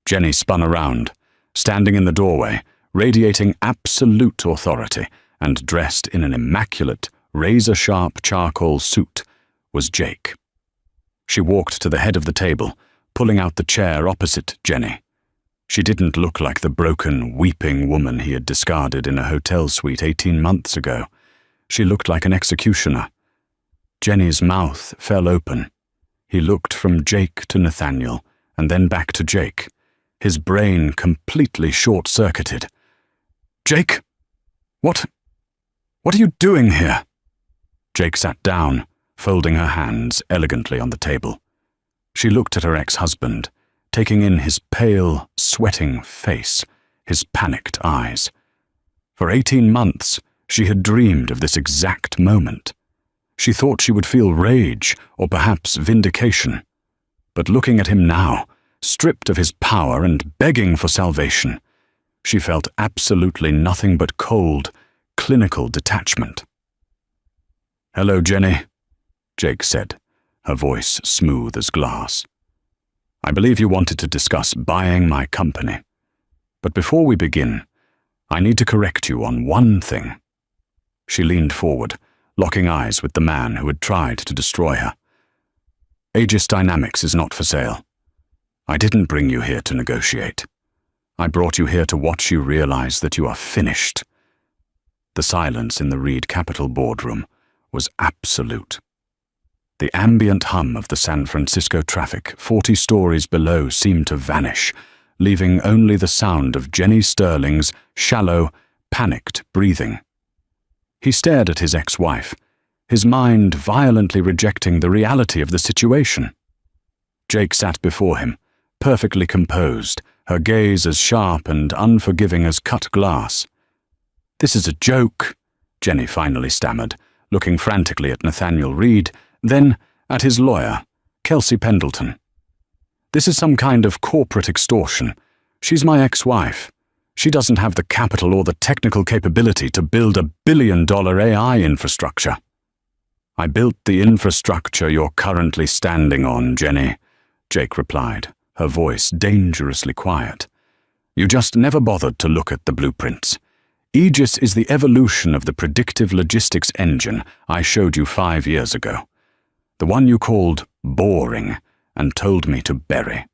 Jenny spun around. Standing in the doorway, radiating absolute authority and dressed in an immaculate, razor-sharp charcoal suit, was Jake. She walked to the head of the table, pulling out the chair opposite Jenny. She didn't look like the broken, weeping woman he had discarded in a hotel suite 18 months ago. She looked like an executioner. Jenny's mouth fell open. He looked from Jake to Nathaniel, and then back to Jake, his brain completely short-circuited. "Jake? What are you doing here?" Jake sat down, folding her hands elegantly on the table. She looked at her ex-husband, taking in his pale, sweating face, his panicked eyes. For 18 months, she had dreamed of this exact moment. She thought she would feel rage or perhaps vindication. But looking at him now, stripped of his power and begging for salvation, she felt absolutely nothing but cold, clinical detachment. "Hello, Jenny," Jake said, her voice smooth as glass. "I believe you wanted to discuss buying my company. But before we begin, I need to correct you on one thing." She leaned forward, locking eyes with the man who had tried to destroy her. "Aegis Dynamics is not for sale. I didn't bring you here to negotiate. I brought you here to watch you realize that you are finished. The silence in the Reed Capital boardroom was absolute. The ambient hum of the San Francisco traffic 40 stories below seemed to vanish, leaving only the sound of Jenny Sterling's shallow, panicked breathing. He stared at his ex-wife, his mind violently rejecting the reality of the situation. Jake sat before him, perfectly composed, her gaze as sharp and unforgiving as cut glass. "This is a joke," Jenny finally stammered, looking frantically at Nathaniel Reed, then at his lawyer, Kelsey Pendleton. "This is some kind of corporate extortion. She's my ex-wife. She doesn't have the capital or the technical capability to build a billion-dollar AI infrastructure." "I built the infrastructure you're currently standing on, Jenny," Jake replied, her voice dangerously quiet. "You just never bothered to look at the blueprints. Aegis is the evolution of the predictive logistics engine I showed you 5 years ago. The one you called boring and told me to bury."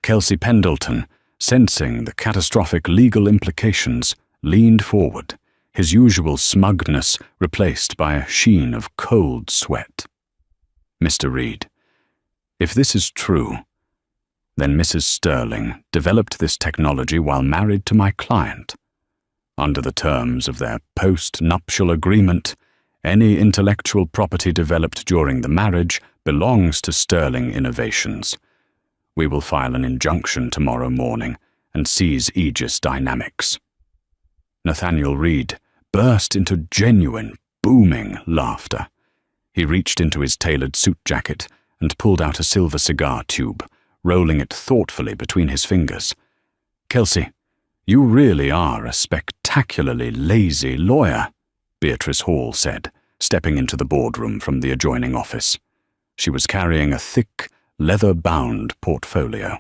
Kelsey Pendleton, sensing the catastrophic legal implications, leaned forward, his usual smugness replaced by a sheen of cold sweat. "Mr. Reed, if this is true, then Mrs. Sterling developed this technology while married to my client. Under the terms of their post-nuptial agreement, any intellectual property developed during the marriage belongs to Sterling Innovations. We will file an injunction tomorrow morning and seize Aegis Dynamics." Nathaniel Reed burst into genuine, booming laughter. He reached into his tailored suit jacket and pulled out a silver cigar tube, rolling it thoughtfully between his fingers. "Kelsey, you really are a spectacularly lazy lawyer," Beatrice Hall said, stepping into the boardroom from the adjoining office. She was carrying a thick, leather-bound portfolio.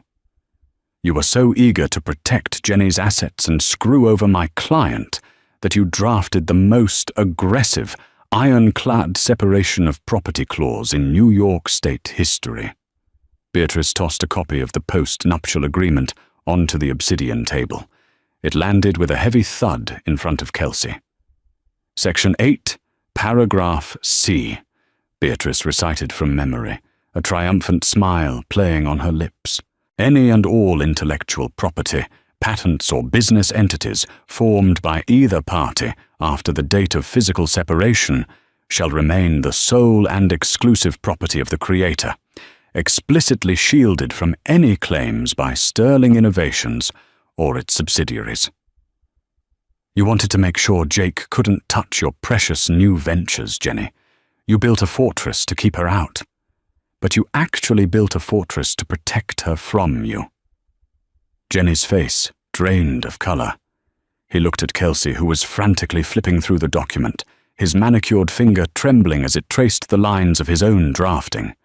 "You were so eager to protect Jenny's assets and screw over my client that you drafted the most aggressive, ironclad separation of property clause in New York state history." Beatrice tossed a copy of the post-nuptial agreement onto the obsidian table. It landed with a heavy thud in front of Kelsey. "Section 8, paragraph C," Beatrice recited from memory, a triumphant smile playing on her lips. "Any and all intellectual property, patents or business entities formed by either party after the date of physical separation shall remain the sole and exclusive property of the creator, explicitly shielded from any claims by Sterling Innovations or its subsidiaries." "You wanted to make sure Jake couldn't touch your precious new ventures, Jenny. You built a fortress to keep her out. But you actually built a fortress to protect her from you." Jenny's face drained of color. He looked at Kelsey, who was frantically flipping through the document, his manicured finger trembling as it traced the lines of his own drafting.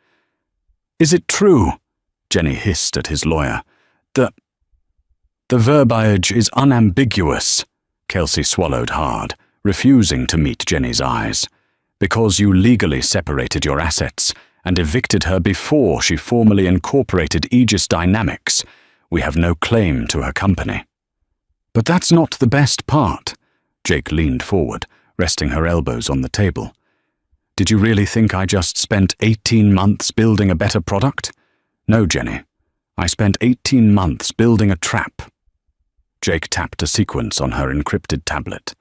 "Is it true?" Jenny hissed at his lawyer. The verbiage is unambiguous." Kelsey swallowed hard, refusing to meet Jenny's eyes. "Because you legally separated your assets and evicted her before she formally incorporated Aegis Dynamics, we have no claim to her company." "But that's not the best part." Jake leaned forward, resting her elbows on the table. "Did you really think I just spent 18 months building a better product? No, Jenny. I spent 18 months building a trap." Jake tapped a sequence on her encrypted tablet.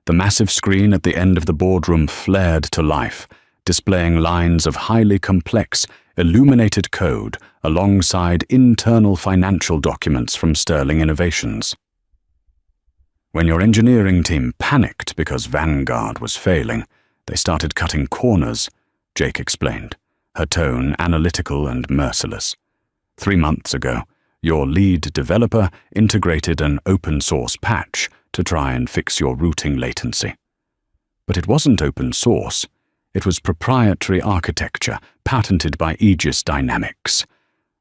The massive screen at the end of the boardroom flared to life, displaying lines of highly complex, illuminated code alongside internal financial documents from Sterling Innovations. "When your engineering team panicked because Vanguard was failing, they started cutting corners," Jake explained, her tone analytical and merciless. 3 months ago, your lead developer integrated an open-source patch to try and fix your routing latency. But it wasn't open source. It was proprietary architecture patented by Aegis Dynamics.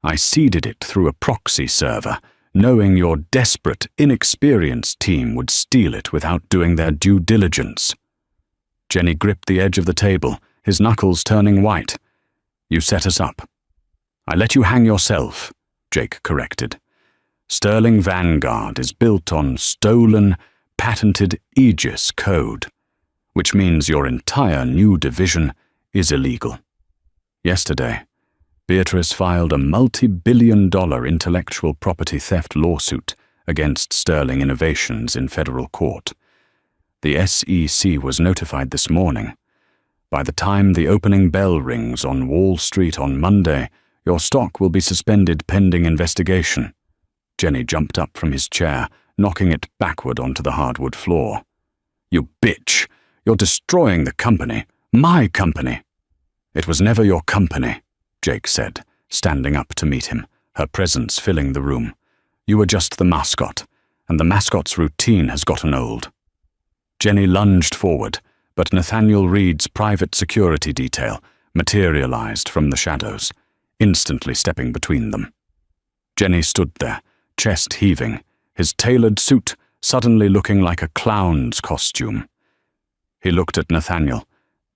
I seeded it through a proxy server, knowing your desperate, inexperienced team would steal it without doing their due diligence. Jenny gripped the edge of the table, his knuckles turning white. "You set us up. I let you hang yourself," Jake corrected. Sterling Vanguard is built on stolen, patented Aegis code, which means your entire new division is illegal. Yesterday, Beatrice filed a multi-billion-dollar intellectual property theft lawsuit against Sterling Innovations in federal court. The SEC was notified this morning. By the time the opening bell rings on Wall Street on Monday, your stock will be suspended pending investigation. Jenny jumped up from his chair, knocking it backward onto the hardwood floor. You bitch! You're destroying the company. My company! It was never your company, Jake said, standing up to meet him, her presence filling the room. You were just the mascot, and the mascot's routine has gotten old. Jenny lunged forward, but Nathaniel Reed's private security detail materialized from the shadows, instantly stepping between them. Jenny stood there, chest heaving, his tailored suit suddenly looking like a clown's costume. He looked at Nathaniel,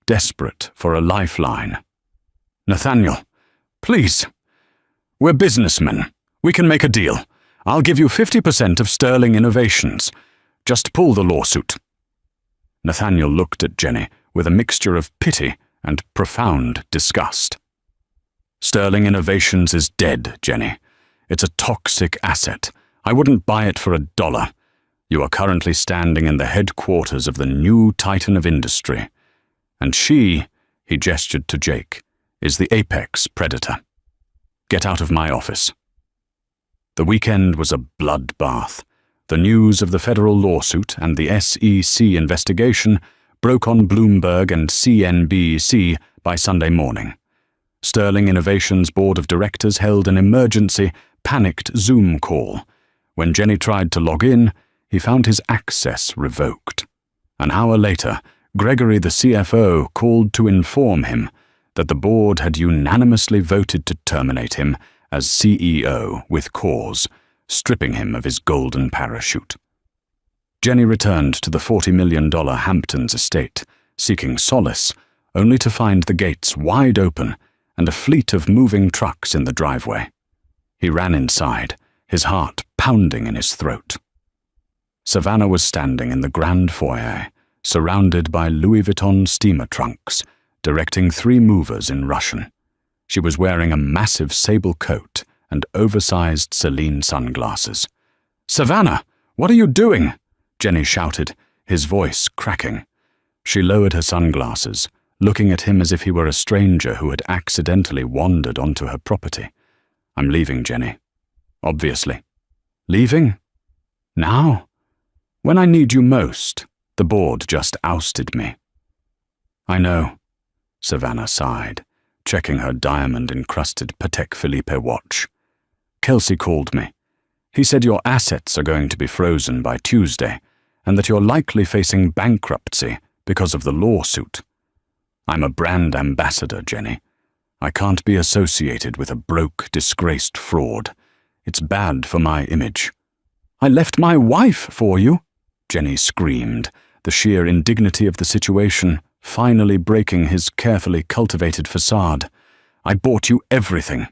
desperate for a lifeline. Nathaniel, please. We're businessmen. We can make a deal. I'll give you 50% of Sterling Innovations. Just pull the lawsuit. Nathaniel looked at Jenny with a mixture of pity and profound disgust. Sterling Innovations is dead, Jenny. It's a toxic asset. I wouldn't buy it for $1. You are currently standing in the headquarters of the new titan of industry. And she, he gestured to Jake, is the apex predator. Get out of my office. The weekend was a bloodbath. The news of the federal lawsuit and the SEC investigation broke on Bloomberg and CNBC by Sunday morning. Sterling Innovations' board of directors held an emergency, panicked Zoom call. When Jenny tried to log in, he found his access revoked. An hour later, Gregory, the CFO, called to inform him that the board had unanimously voted to terminate him as CEO with cause, stripping him of his golden parachute. Jenny returned to the $40 million Hamptons estate, seeking solace, only to find the gates wide open and a fleet of moving trucks in the driveway. He ran inside, his heart pounding in his throat. Savannah was standing in the grand foyer, surrounded by Louis Vuitton steamer trunks, directing 3 movers in Russian. She was wearing a massive sable coat and oversized Celine sunglasses. "Savannah, what are you doing?" Jenny shouted, his voice cracking. She lowered her sunglasses, looking at him as if he were a stranger who had accidentally wandered onto her property. "I'm leaving, Jenny. Obviously." "Leaving? Now? When I need you most, the board just ousted me." "I know," Savannah sighed, checking her diamond-encrusted Patek Philippe watch. "Kelsey called me. He said your assets are going to be frozen by Tuesday, and that you're likely facing bankruptcy because of the lawsuit. I'm a brand ambassador, Jenny. I can't be associated with a broke, disgraced fraud. It's bad for my image." "I left my wife for you," Jenny screamed, the sheer indignity of the situation finally breaking his carefully cultivated facade. "I bought you everything."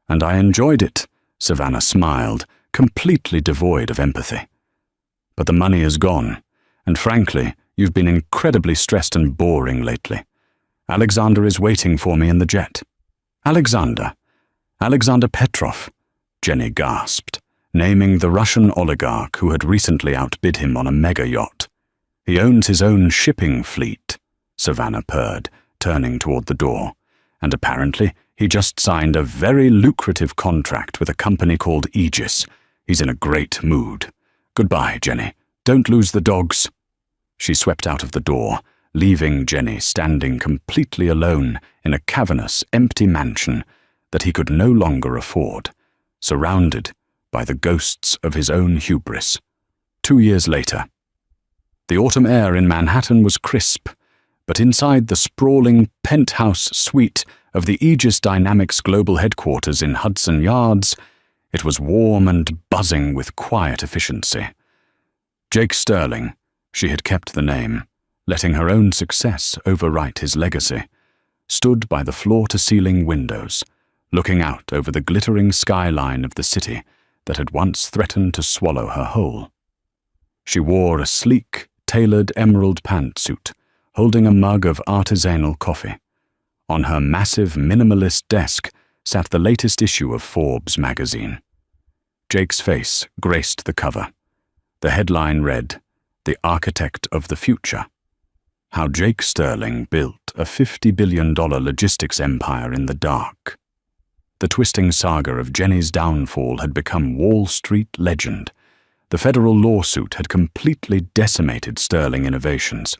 "And I enjoyed it," Savannah smiled, completely devoid of empathy. "But the money is gone, and frankly, you've been incredibly stressed and boring lately. Alexander is waiting for me in the jet." "Alexander? Alexander Petrov," Jenny gasped, naming the Russian oligarch who had recently outbid him on a mega yacht. "He owns his own shipping fleet," Savannah purred, turning toward the door. "And apparently he just signed a very lucrative contract with a company called Aegis. He's in a great mood. Goodbye, Jenny. Don't lose the dogs." She swept out of the door, leaving Jenny standing completely alone in a cavernous, empty mansion that he could no longer afford, surrounded by the ghosts of his own hubris. 2 years later. The autumn air in Manhattan was crisp, but inside the sprawling penthouse suite of the Aegis Dynamics global headquarters in Hudson Yards, it was warm and buzzing with quiet efficiency. Jake Sterling, she had kept the name, letting her own success overwrite his legacy, stood by the floor-to-ceiling windows, looking out over the glittering skyline of the city that had once threatened to swallow her whole. She wore a sleek, tailored emerald pantsuit, holding a mug of artisanal coffee. On her massive minimalist desk sat the latest issue of Forbes magazine. Jake's face graced the cover. The headline read, "The Architect of the Future: How Jake Sterling Built a $50 billion Logistics Empire in the Dark." The twisting saga of Jenny's downfall had become Wall Street legend. The federal lawsuit had completely decimated Sterling Innovations.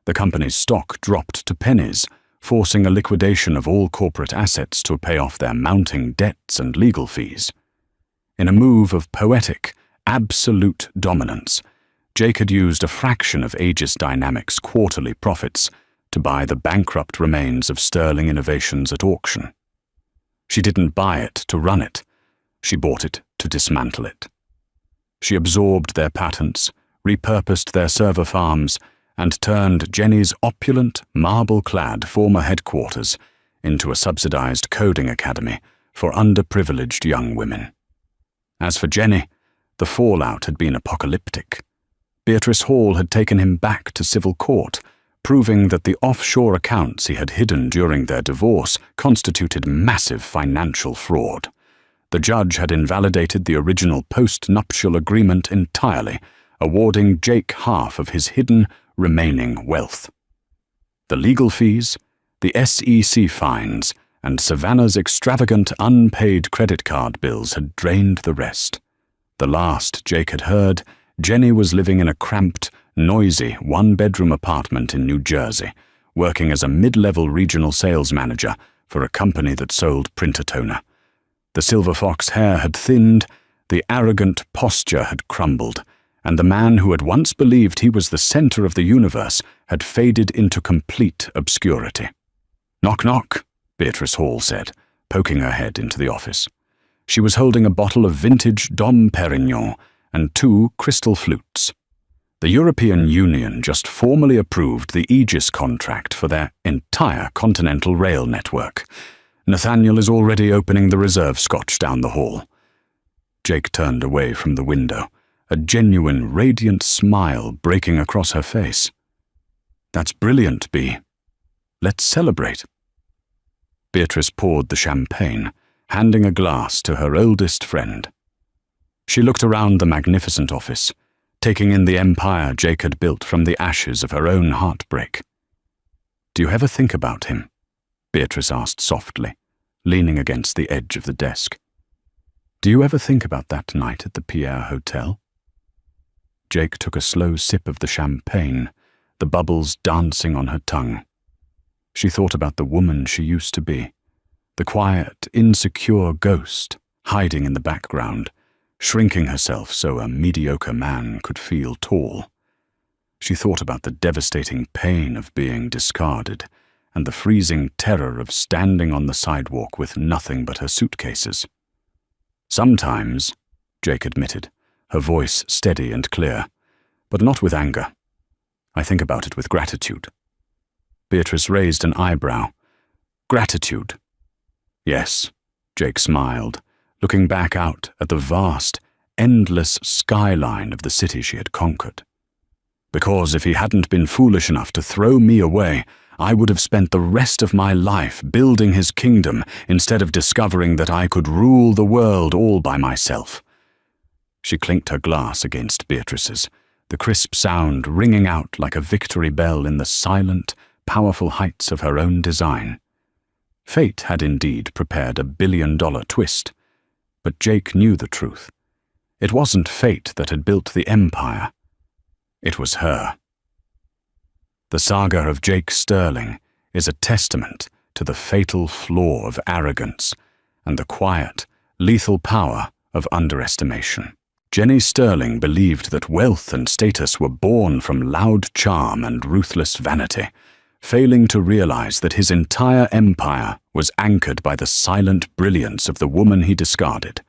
The company's stock dropped to pennies, forcing a liquidation of all corporate assets to pay off their mounting debts and legal fees. In a move of poetic, absolute dominance, Jake had used a fraction of Aegis Dynamics' quarterly profits to buy the bankrupt remains of Sterling Innovations at auction. She didn't buy it to run it. She bought it to dismantle it. She absorbed their patents, repurposed their server farms, and turned Jenny's opulent, marble-clad former headquarters into a subsidized coding academy for underprivileged young women. As for Jenny, the fallout had been apocalyptic. Beatrice Hall had taken him back to civil court, proving that the offshore accounts he had hidden during their divorce constituted massive financial fraud. The judge had invalidated the original post-nuptial agreement entirely, awarding Jake half of his hidden, remaining wealth. The legal fees, the SEC fines, and Savannah's extravagant unpaid credit card bills had drained the rest. The last Jake had heard, Jenny was living in a cramped, noisy one-bedroom apartment in New Jersey, working as a mid-level regional sales manager for a company that sold printer toner. The silver fox hair had thinned, the arrogant posture had crumbled, and the man who had once believed he was the center of the universe had faded into complete obscurity. "Knock, knock," Beatrice Hall said, poking her head into the office. She was holding a bottle of vintage Dom Perignon and 2 crystal flutes. The European Union just formally approved the Aegis contract for their entire continental rail network. Nathaniel is already opening the reserve scotch down the hall. Jake turned away from the window, a genuine, radiant smile breaking across her face. "That's brilliant, Bea. Let's celebrate." Beatrice poured the champagne, handing a glass to her oldest friend. She looked around the magnificent office, taking in the empire Jake had built from the ashes of her own heartbreak. "Do you ever think about him?" Beatrice asked softly, leaning against the edge of the desk. "Do you ever think about that night at the Pierre Hotel?" Jake took a slow sip of the champagne, the bubbles dancing on her tongue. She thought about the woman she used to be, the quiet, insecure ghost hiding in the background, shrinking herself so a mediocre man could feel tall. She thought about the devastating pain of being discarded and the freezing terror of standing on the sidewalk with nothing but her suitcases. "Sometimes," Jake admitted, her voice steady and clear, "but not with anger. I think about it with gratitude." Beatrice raised an eyebrow. "Gratitude?" "Yes," Jake smiled, looking back out at the vast, endless skyline of the city she had conquered. "Because if he hadn't been foolish enough to throw me away, I would have spent the rest of my life building his kingdom instead of discovering that I could rule the world all by myself." She clinked her glass against Beatrice's, the crisp sound ringing out like a victory bell in the silent, powerful heights of her own design. Fate had indeed prepared a billion-dollar twist, but Jake knew the truth. It wasn't fate that had built the empire. It was her. The saga of Jake Sterling is a testament to the fatal flaw of arrogance and the quiet, lethal power of underestimation. Jenny Sterling believed that wealth and status were born from loud charm and ruthless vanity, failing to realize that his entire empire was anchored by the silent brilliance of the woman he discarded.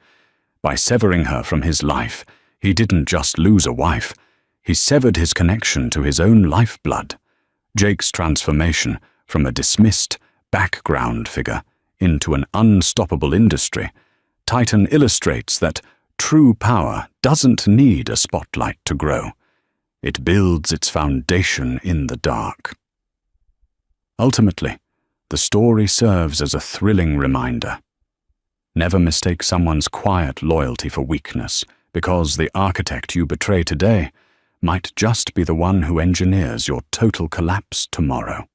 By severing her from his life, he didn't just lose a wife, he severed his connection to his own lifeblood. Jake's transformation from a dismissed, background figure into an unstoppable industry, Titan illustrates that true power doesn't need a spotlight to grow. It builds its foundation in the dark. Ultimately, the story serves as a thrilling reminder. Never mistake someone's quiet loyalty for weakness, because the architect you betray today might just be the one who engineers your total collapse tomorrow.